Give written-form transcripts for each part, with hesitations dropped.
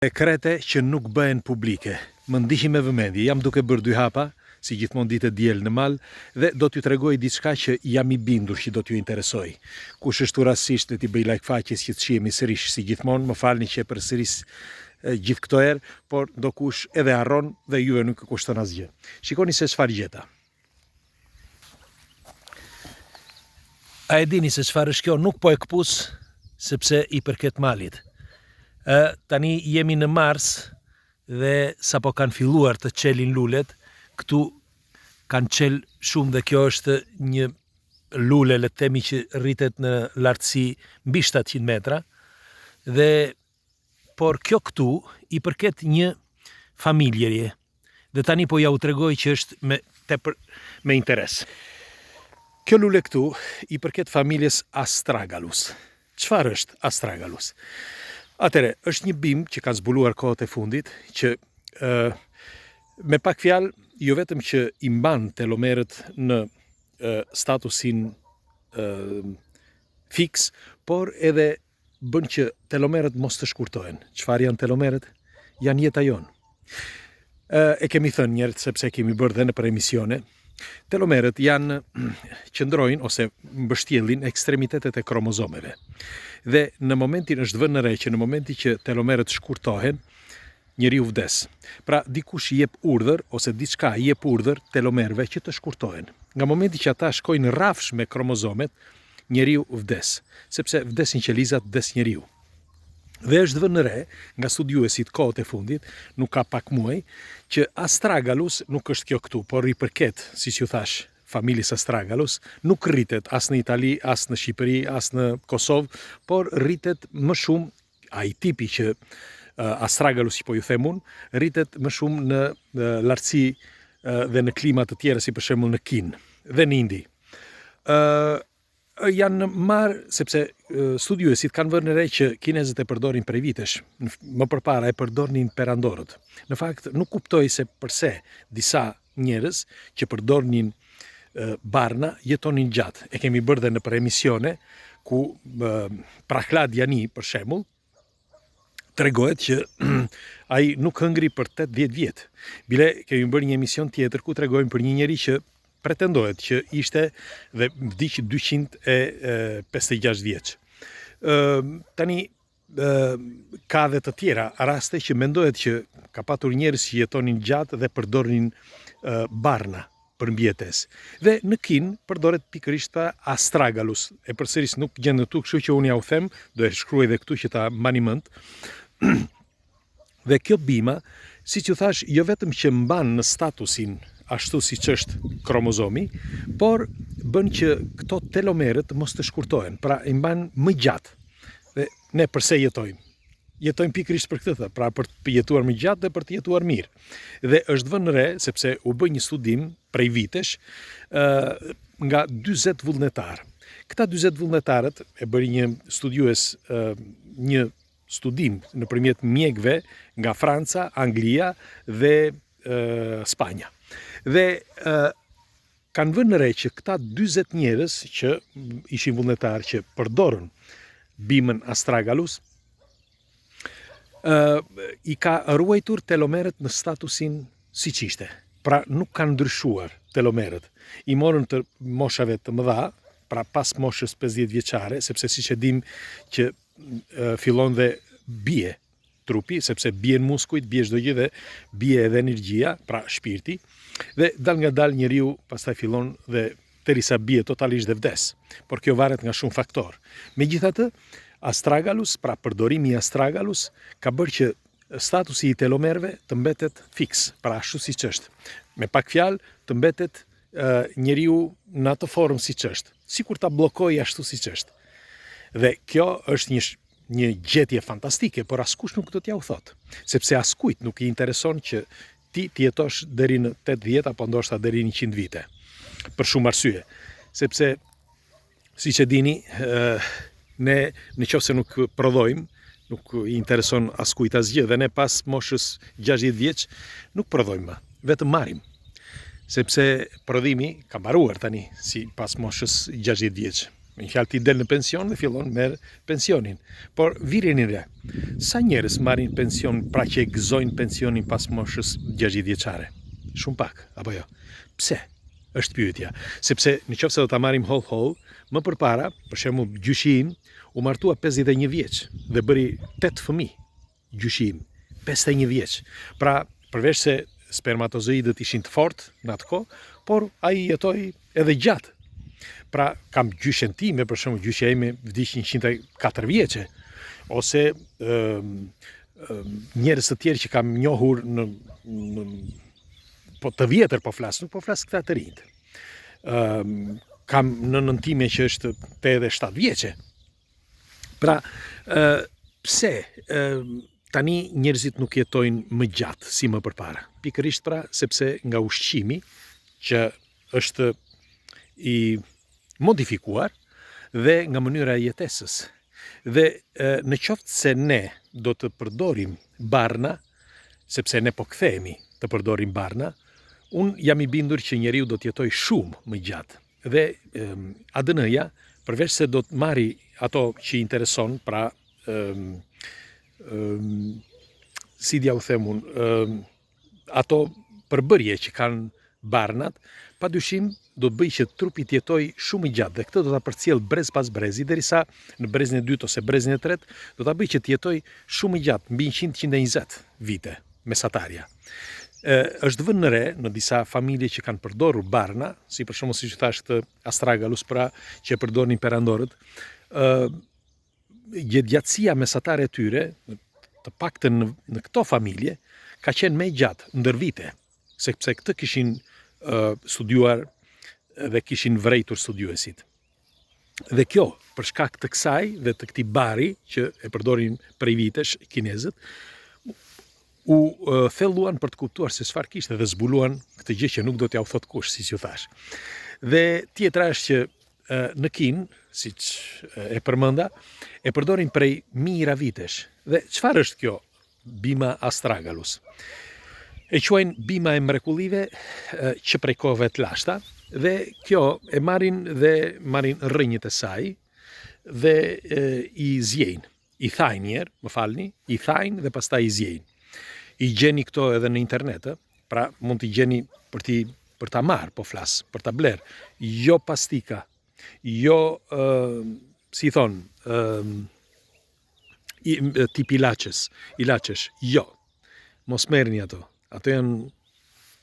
Sekrete që nuk bëhen publike. Më ndihi me vëmendje, jam duke bërë 2 hapa, si gjithmonë ditë e diel në mal, dhe do t'ju tregoj diçka që jam i bindur që do t'ju interesoj. Kush është rastësisht t'i bëj like faqes që të shihemi sërish, si gjithmonë, më falni që e përsëris gjithë këto herë, por do kush edhe harron dhe juve nuk e kushton asgjë. Shikoni se çfarë gjeta. A e dini se çfarë është kjo? Nuk po e këpus sepse i përket malit. Tani jemi në mars dhe sapo kanë filluar të qelin lulet, këtu kanë qel shumë dhe kjo është një lule, le të themi, që rritet në lartësi mbi 700 metra, dhe por kjo këtu i përket një familjeje, dhe tani po ja u tregoj që është me interes. Kjo lule këtu i përket familjes Astragalus. Çfarë është Astragalus? Atëre, është një bimë që ka zbuluar kohët e fundit, që me pak fjalë, jo vetëm që i mban telomerët në statusin fix, por edhe bën që telomerët mos të shkurtohen. Çfarë janë telomerët? Janë jeta jonë. E kemi thënë njerët, sepse kemi bërë dhe në për emisione, telomerët janë qëndrojnë ose mbështjellin ekstremitetet e kromozomeve. Dhe në momentin është vënë re që në momentin që telomerët shkurtohen, njeriu vdes. Pra dikush i jep urdhër ose diçka i jep urdhër telomerëve që të shkurtohen. Nga momenti që ata shkojnë rrafsh me kromozomet, njeriu vdes, sepse vdesin qelizat, vdes njeriu. Dhe është vënë re nga studiuesit kohët e fundit, nuk ka pak muaj, që Astragalus nuk është kjo këtu, por i përket, siç ju thash, familjes Astragalus, nuk rritet as në Itali, as në Shqipëri, as në Kosovë, por rritet më shumë, ai tipi që Astragalus që po ju them unë, rritet më shumë në lartësi dhe në klima të tjera, si për shembull në Kinë dhe në Indi. Janë marrë, sepse studiuesit kanë vënë re që kinezët e përdorin prej vitesh, më përpara e përdornin perandorët. Në fakt, nuk kuptoj se përse disa njerëz që përdornin barna jetonin gjatë. E kemi bërë dhe në për emisione, ku Prahlad Jani, për shembull, tregohet që ai nuk hëngri për 8-10 vjet. Bile kemi bërë një emision tjetër ku tregojmë për një njeri që pretendohet që ishte dhe vdiq 256 vjeç. Tani ka dhe të tjera raste që mendohet që ka patur njerëz që jetonin gjatë dhe përdornin barna për mbjetesë. Dhe në Kinë përdoret pikërisht Astragalus. E përsëris nuk gjen këtu, kështu që unë ja u them, do e shkruaj edhe këtu që ta mbani mend. Dhe kjo bima, siç ju thash, jo vetëm që mban në statusin ashtu siç është kromozomi, por bën që këto telomerët mos të shkurtohen, pra i mban më gjatë. Dhe ne përse jetojmë? Jetojmë pikërisht për këtë, pra për të jetuar më gjatë dhe për të jetuar mirë. Dhe është vënë re, sepse u bë një studim prej vitesh nga 40 vullnetarë. Këta 40 vullnetarët e bëri një studiues një studim nëpërmjet mjekëve nga Franca, Anglia dhe Spanja. Dhe kanë vënë re që këta 40 njerëz që ishin vullnetarë që përdorën bimën Astragalus, i ka ruajtur telomerët në statusin siç ishte. Pra nuk kanë ndryshuar telomerët. I morën të moshave të mëdha, pra pas moshës 50 vjeçare, sepse siç e dim që fillon dhe bie trupi, sepse bien muskujt, bie çdo gjë dhe bie edhe energjia, pra shpirti, dhe dal nga dal njeriu pastaj fillon dhe derisa bie totalisht dhe vdes. Por kjo varet nga shumë faktor. Megjithatë, Astragalus, pra përdorimi i Astragalus, ka bërë që statusi i telomerëve të mbetet fiks, pra ashtu siç është. Me pak fjalë, të mbetet njeriu në atë formë siç është, sikur ta bllokojë ashtu siç është. Dhe kjo është një gjetje fantastike, por askush nuk do t'ja u thotë, sepse askujt nuk i intereson që ti të jetosh deri në 80 apo ndoshta deri në 100 vite. Për shumë arsye, sepse siç e dini, ne nëse nuk prodhojmë, nuk i intereson askujt asgjë, dhe ne pas moshës 60 vjeç nuk prodhojmë, vetëm marrim. Sepse prodhimi ka mbaruar tani si pas moshës 60 vjeç. Me një fjalë ti del në pension dhe fillon merr pensionin. Por virin re, sa njerëz marrin pension pra që e gëzojnë pensionin pas moshës 60 vjeçare? Shumë pak, apo jo? Pse? Është pyetja. Sepse nëse do ta marrim holl, më përpara, për shembull, gjyshi im u martua 51 vjeç dhe bëri 8 fëmijë. Gjyshi im 51 vjeç. Pra, përveç se spermatozoidët ishin të fortë në atë kohë, por ai jetoi edhe gjatë. Pra, kam gjyshen time, për shembull, gjyshja ime vdiq 104 vjeçe, ose njerëz të tjerë që kam njohur në po të vjetër po flas, nuk po flas këta të rinjt. Kam nënën time që është 87 vjeçe. Pra, pse tani njerëzit nuk jetojnë më gjatë si më përpara? Pikërisht pra sepse nga ushqimi që është i modifikuar dhe nga mënyra e jetesës. Dhe në qoftë se ne do të përdorim barna, sepse ne po kthehemi të përdorim barna, unë jam i bindur që njeriu do të jetojë shumë më gjatë. Dhe ADN-ja, përveç se do të marri ato që intereson, pra si dia u them unë, ato përbërje që kanë barnat, padyshim do të bëjë që trupi të jetojë shumë i gjatë dhe këtë do ta përcjell brez pas brezi derisa në brezin e dytë ose brezin e tretë do ta bëjë që të jetojë shumë i gjatë, mbi 100-120 vite mesatarja. Është vënë në re në disa familje që kanë përdorur barna, si për shembull siç thash të astragalus, pra që e përdorin perandorët, jetësia mesatare e tyre, të paktën në këto familje, ka qenë më e gjatë ndër vite, sepse këtë kishin studiuar dhe kishin vrejtur studiuesit. Dhe kjo, për shkak të kësaj dhe të këtij bari që e përdorin prej vitesh kinezët, u thelluan për të kuptuar se çfarë kishte dhe zbuluan këtë gjë që nuk do t'ja u thot kush, siç ju thash. Dhe tjetra është që në Kinë, siç e përmenda, e përdorin prej mijëra vitesh. Dhe çfarë është kjo bima astragalus? E quajnë bima e mrekullive që prej kohëve të lashta, dhe kjo e marrin rrënjët e saj dhe i zjejnë. I thajnë njerë, më falni, i thajnë dhe pastaj i zjejnë. I gjeni këto edhe në internet, pra mund t'i gjeni për ta marrë, po flas, për ta bler. Jo pastika, jo, si thonë, tip ilaçesh, jo. Mos merrni ato. Ato janë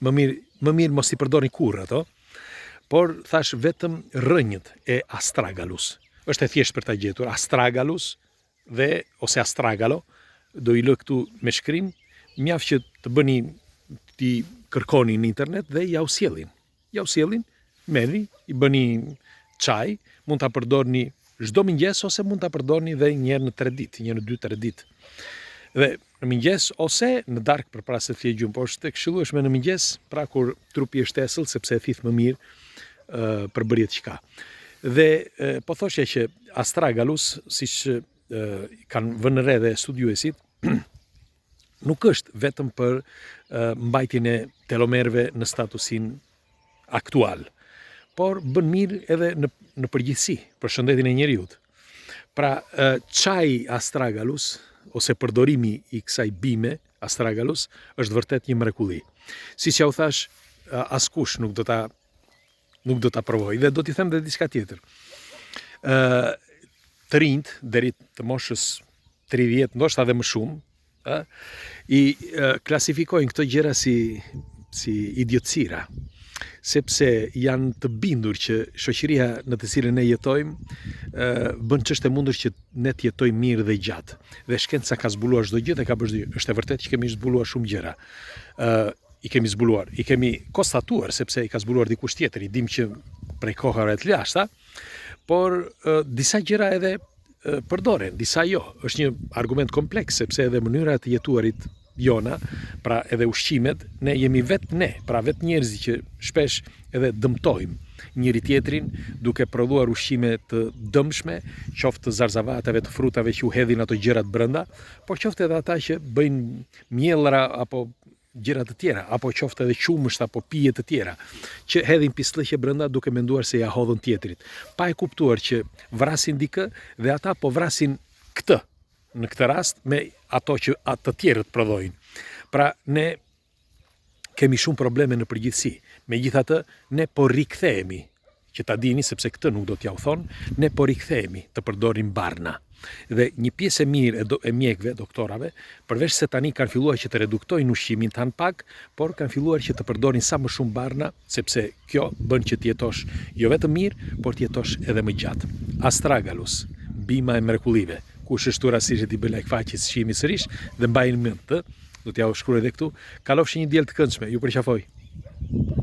më mirë mos i përdorni kurrë ato. Por thash vetëm rrënjët e astragalus. Është e thjeshtë për ta gjetur astragalus dhe ose astragalo, do i lë këtu me shkrim. Mjaft që të bëni, ti kërkoni në internet dhe ja u sjellin. Ja u sjellin, merrni, i bëni çaj, mund ta përdorni çdo mëngjes ose mund ta përdorni dhe një herë në 3 ditë, një në 2-3 ditë. Dhe në mëngjes ose në darkë përpara se të fillojë gjumë, por është e këshillueshme në mëngjes, pra kur trupi është esëll sepse e thith më mirë përbërjet që ka. Dhe po thoshja që astragalus, siç kanë vënë re dhe studiuesit, nuk është vetëm për mbajtjen e telomerëve në statusin aktual, por bën mirë edhe në përgjithësi për shëndetin e njeriut. Pra, çaji astragalus ose përdorimi i kësaj bime astragalus është vërtet një mrekulli. Siç ja u thash, askush nuk do ta provoj dhe do t'i them edhe diçka tjetër. Të rinjt deri të moshës 30, ndoshta edhe më shumë, i klasifikojnë këto gjëra si idiotësira, sepse janë të bindur që shoqëria në të cilën ne jetojmë bën çështë mundur që ne të jetojmë mirë dhe gjatë. Dhe shkenca ka zbuluar çdo gjë dhe ka bërë. Është e vërtetë që kemi zbuluar shumë gjëra. I kemi konstatuar sepse i ka zbuluar dikush tjetër, i dim që prej kohëve të lashta, por disa gjëra edhe përdoren, disa jo. Është një argument kompleks, sepse edhe mënyra të jetuarit jona, pra edhe ushqimet, ne jemi pra vetë njerëzit që shpesh edhe dëmtojmë njëri tjetrin duke prodhuar ushqime të dëmshme, qoftë të zarzavatave, të frutave që u hedhin ato gjërat brenda, por qoftë edhe ata që bëjnë mjellra apo gjëra të tjera, apo qoftë edhe qumësht apo pije të tjera, që hedhin pislëqe brenda duke menduar se ja hodhën tjetrit, pa e kuptuar që vrasin dikë dhe ata po vrasin këtë, në këtë rast me ato që të tjerët prodhojnë. Pra ne kemi shumë probleme në përgjithësi, megjithatë ne po rikthehemi, që ta dini sepse këtë nuk do t'ja u thonë, ne po rikthehemi të përdorim barna. Dhe një pjesë e mirë e mjekëve, doktorave, përveç se tani kanë filluar që të reduktojnë ushqimin tan pak, por kanë filluar që të përdorin sa më shumë barna, sepse kjo bën që të jetosh jo vetëm mirë, por të jetosh edhe më gjatë. Astragalus, bima e mrekullive. Kush është rastësisht i bëj like faqes shihemi sërish dhe mbajini mend, do t'ja u shkruaj edhe këtu. Kalofshi një diell të këndshme, ju përqafoj.